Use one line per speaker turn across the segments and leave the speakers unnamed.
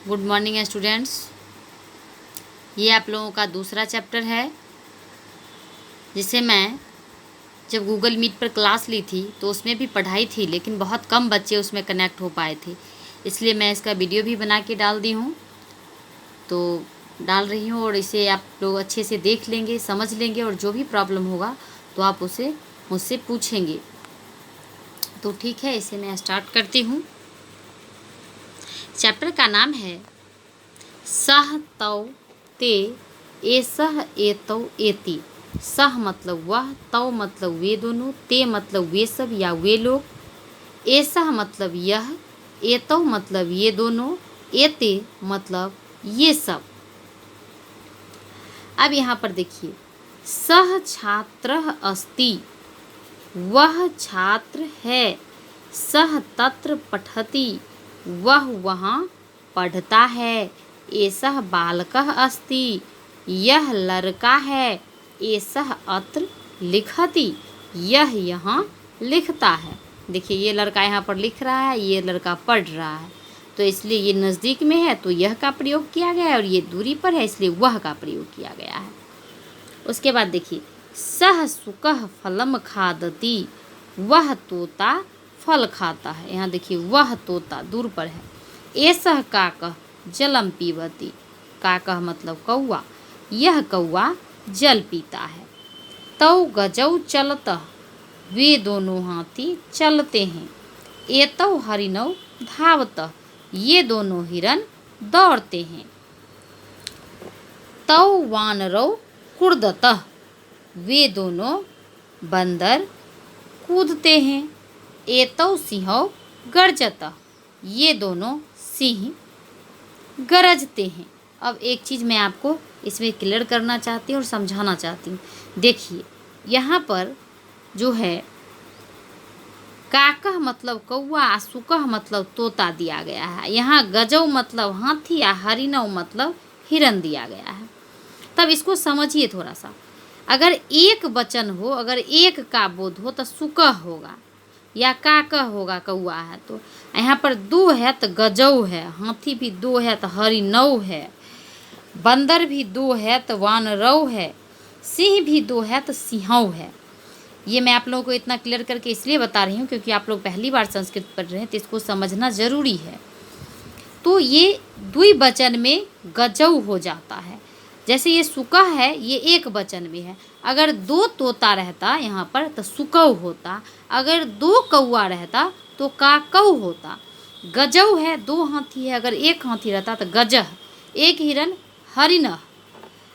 Good morning students. ये आप लोगों का दूसरा चैप्टर है जिसे मैं जब गूगल मीट पर क्लास ली थी तो उसमें भी पढ़ाई थी, लेकिन बहुत कम बच्चे उसमें कनेक्ट हो पाए थे, इसलिए मैं इसका वीडियो भी बना के डाल दी हूँ। तो डाल रही हूँ और इसे आप लोग अच्छे से देख लेंगे, समझ लेंगे और जो भी प्रॉब्लम होगा तो आप उसे मुझसे पूछेंगे। तो ठीक है, इसे मैं स्टार्ट करती हूँ। चैप्टर का नाम है सह तौ ते एसह एतौ एति। सह मतलब वह, तौ मतलब वे दोनों, ते मतलब वे सब या वे लोग, एसह मतलब यह, एतौ मतलब ये दोनों, एते मतलब ये सब। अब यहाँ पर देखिए, सह छात्रः अस्ति, वह छात्र है, सह तत्र पठति, वह वहाँ पढ़ता है, एसह बालकः अस्ति, यह लड़का है, एसह अत्र लिखति, यह यहाँ लिखता है। देखिए, ये लड़का यहाँ पर लिख रहा है, ये लड़का पढ़ रहा है, तो इसलिए ये नज़दीक में है तो यह का प्रयोग किया गया है, और ये दूरी पर है इसलिए वह का प्रयोग किया गया है। उसके बाद देखिए, सह सुकह फलम खादति, वह तोता फल खाता है। यहाँ देखिए, वह तोता दूर पर है। एसह काकह जलम पीबती, काकह मतलब कौआ, यह कौआ जल पीता है। तौ गजौ चलतः, वे दोनों हाथी चलते हैं। एतौ हरिणौ धावतः, ये दोनों हिरन दौड़ते हैं। तौ वानरौ कूदतः, वे दोनों बंदर कूदते हैं। एतौ सिंहौ गर्जतः, ये दोनों सिंह गरजते हैं। अब एक चीज़ मैं आपको इसमें क्लियर करना चाहती हूँ और समझाना चाहती हूँ। देखिए, यहाँ पर जो है काकह मतलब कौआ, सुकह मतलब तोता दिया गया है। यहाँ गजौ मतलब हाथी या हरिणौ मतलब हिरन दिया गया है। तब इसको समझिए थोड़ा सा। अगर एक वचन हो, अगर एक का बोध हो तो सुकह होगा या काकह होगा, कौआ है तो। यहाँ पर दो है तो गजौ है, हाथी भी दो है तो हरिणौ है, बंदर भी दो है तो वानरौ है, सिंह भी दो है तो सिंहौ है। ये मैं आप लोगों को इतना क्लियर करके इसलिए बता रही हूँ क्योंकि आप लोग पहली बार संस्कृत पढ़ रहे हैं तो इसको समझना ज़रूरी है। तो ये द्विवचन में गजौ हो जाता है। जैसे ये सुकह है, ये एक वचन में है। अगर दो तोता रहता यहाँ पर तो सुकौ होता, अगर दो कौआ रहता तो काकौ होता। गजौ है, दो हाथी है, अगर एक हाथी रहता तो गजह, एक हिरन हरिणः।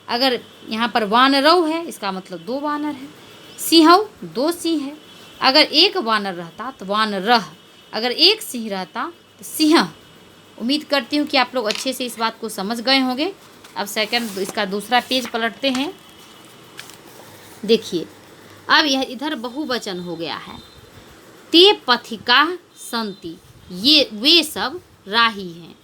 अगर यहाँ पर वानरौ है, इसका मतलब दो वानर है। सिंहौ, दो सिंह है। अगर एक वानर रहता तो वानरः, अगर एक सिंह रहता तो सिंह। उम्मीद करती हूँ कि आप लोग अच्छे से इस बात को समझ गए होंगे। अब सेकंड, इसका दूसरा पेज पलटते हैं। देखिए, अब यह इधर बहुवचन हो गया है। ते पथिकाः सन्ति, ये वे सब राही हैं।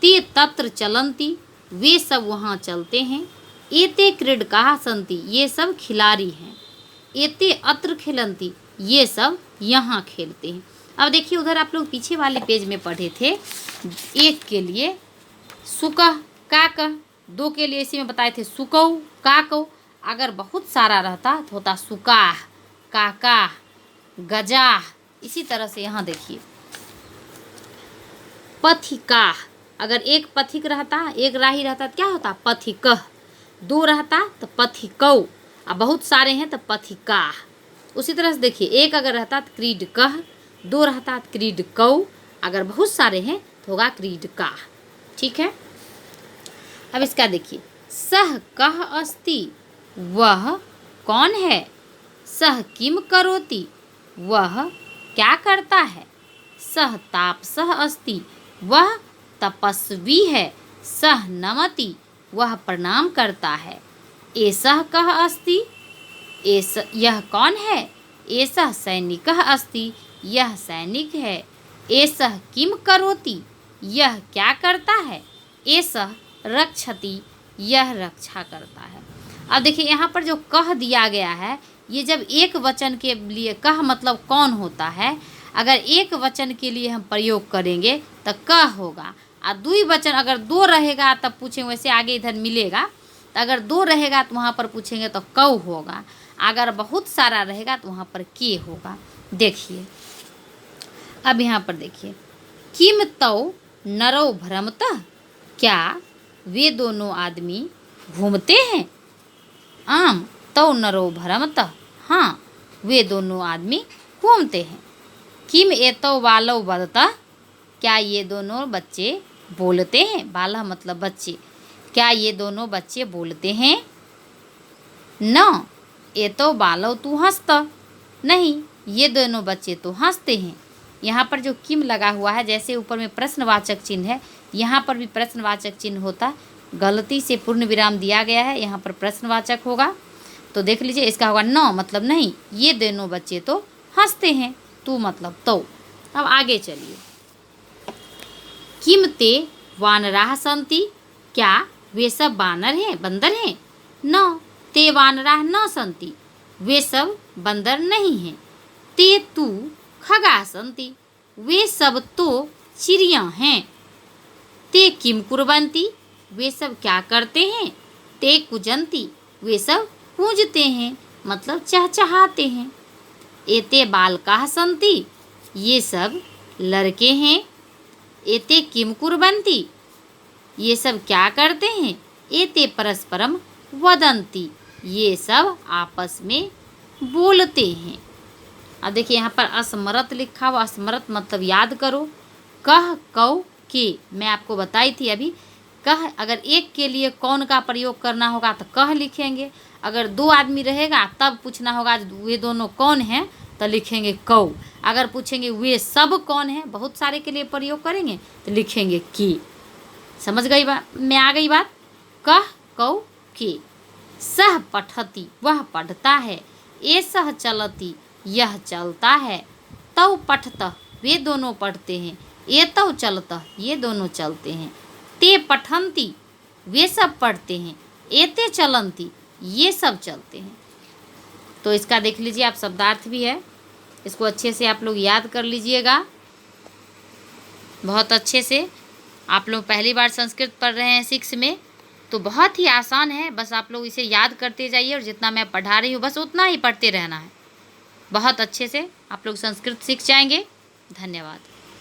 ते तत्र चलन्ति, वे सब वहाँ चलते हैं। एते क्रीडकाः सन्ति, ये सब खिलाड़ी हैं। एते अत्र खेलन्ति, ये सब यहाँ खेलते हैं। अब देखिए, उधर आप लोग पीछे वाले पेज में पढ़े थे एक के लिए सुकह काकह, दो के लिए इसी में बताए थे सुकौ काकौ। अगर बहुत सारा रहता तो होता सुकाह काकाह गजाह। इसी तरह से यहाँ देखिए, पथिकाह, अगर एक पथिक रहता, एक राही रहता तो क्या होता पथिकह, दो रहता तो पथिकौ, अब बहुत सारे हैं तो पथिकाह। उसी तरह से देखिए, एक अगर रहता तो क्रीडकह, दो रहता तो क्रीडकौ, अगर बहुत सारे हैं तो होगा क्रीडकाह। ठीक है। अब इसका देखिए, सह कः अस्ति, वह कौन है। सह किम करोति, वह क्या करता है। सह तापसः अस्ति, वह तपस्वी है। सह नमति, वह प्रणाम करता है। एसह कः अस्ति, यह कौन है। एसह सैनिकः अस्ति, यह सैनिक है। एसह किम करोति, यह क्या करता है। एसह रक्षति, यह रक्षा करता है। अब देखिए, यहाँ पर जो कह दिया गया है, ये जब एक वचन के लिए कह मतलब कौन होता है, अगर एक वचन के लिए हम प्रयोग करेंगे तो क होगा, और द्विवचन अगर दो रहेगा तब पूछेंगे, वैसे आगे इधर मिलेगा, तो अगर दो रहेगा तो वहाँ पर पूछेंगे तो कौ होगा, अगर बहुत सारा रहेगा तो वहाँ पर के होगा। देखिए अब यहाँ पर देखिए, किम तौ नरौ भ्रमतः, क्या वे दोनों आदमी घूमते हैं। आम तौ नरो भ्रमतः, हाँ वे दोनों आदमी घूमते हैं। किम एतौ बालौ वदतः, क्या ये दोनों बच्चे बोलते हैं। बालह मतलब बच्चे, क्या ये दोनों बच्चे बोलते हैं। न एतौ बालौ तू हंसता, नहीं ये दोनों बच्चे तो हंसते हैं। यहाँ पर जो किम लगा हुआ है, जैसे ऊपर में प्रश्नवाचक चिन्ह है, यहाँ पर भी प्रश्नवाचक चिन्ह होता, गलती से पूर्ण विराम दिया गया है, यहाँ पर प्रश्नवाचक होगा। तो देख लीजिए, इसका होगा न मतलब नहीं, ये दोनों बच्चे तो हंसते हैं, तू मतलब तो। अब आगे चलिए, किम ते वानराः सन्ति, क्या वे सब बानर हैं, बंदर हैं। न ते वानराः न सन्ति, वे सब बंदर नहीं हैं। ते तू खगाः सन्ति, वे सब तो चिड़िया हैं। ते किम कुर्वन्ति, वे सब क्या करते हैं। ते कुजन्ति, वे सब कूजते हैं, मतलब चहचहाते हैं। एते बालकाः सन्ति, ये सब लड़के हैं। एते किम कुर्वन्ति, ये सब क्या करते हैं। एते परस्परम वदन्ति, ये सब आपस में बोलते हैं। अब देखिए यहाँ पर अस्मरत लिखा हुआ, अस्मरत मतलब याद करो। कह कौ के, मैं आपको बताई थी अभी, कह अगर एक के लिए कौन का प्रयोग करना होगा तो कह लिखेंगे, अगर दो आदमी रहेगा तब पूछना होगा वे दोनों कौन हैं तो लिखेंगे कौ, अगर पूछेंगे वे सब कौन हैं, बहुत सारे के लिए प्रयोग करेंगे तो लिखेंगे की। समझ गई बात में आ गई बात। कह कौ के। सह पठति, वह पढ़ता है। ए सह चलति, यह चलता है। तौ पठतः, वे दोनों पढ़ते हैं। ए तौ चलतः, ये दोनों चलते हैं। ते पठन्ति, वे सब पढ़ते हैं। एते चलन्ति, ये सब चलते हैं। तो इसका देख लीजिए आप, शब्दार्थ भी है, इसको अच्छे से आप लोग याद कर लीजिएगा, बहुत अच्छे से। आप लोग पहली बार संस्कृत पढ़ रहे हैं 6 में, तो बहुत ही आसान है, बस आप लोग इसे याद करते जाइए और जितना मैं पढ़ा रही हूँ बस उतना ही पढ़ते रहना है। बहुत अच्छे से आप लोग संस्कृत सीख जाएंगे। धन्यवाद।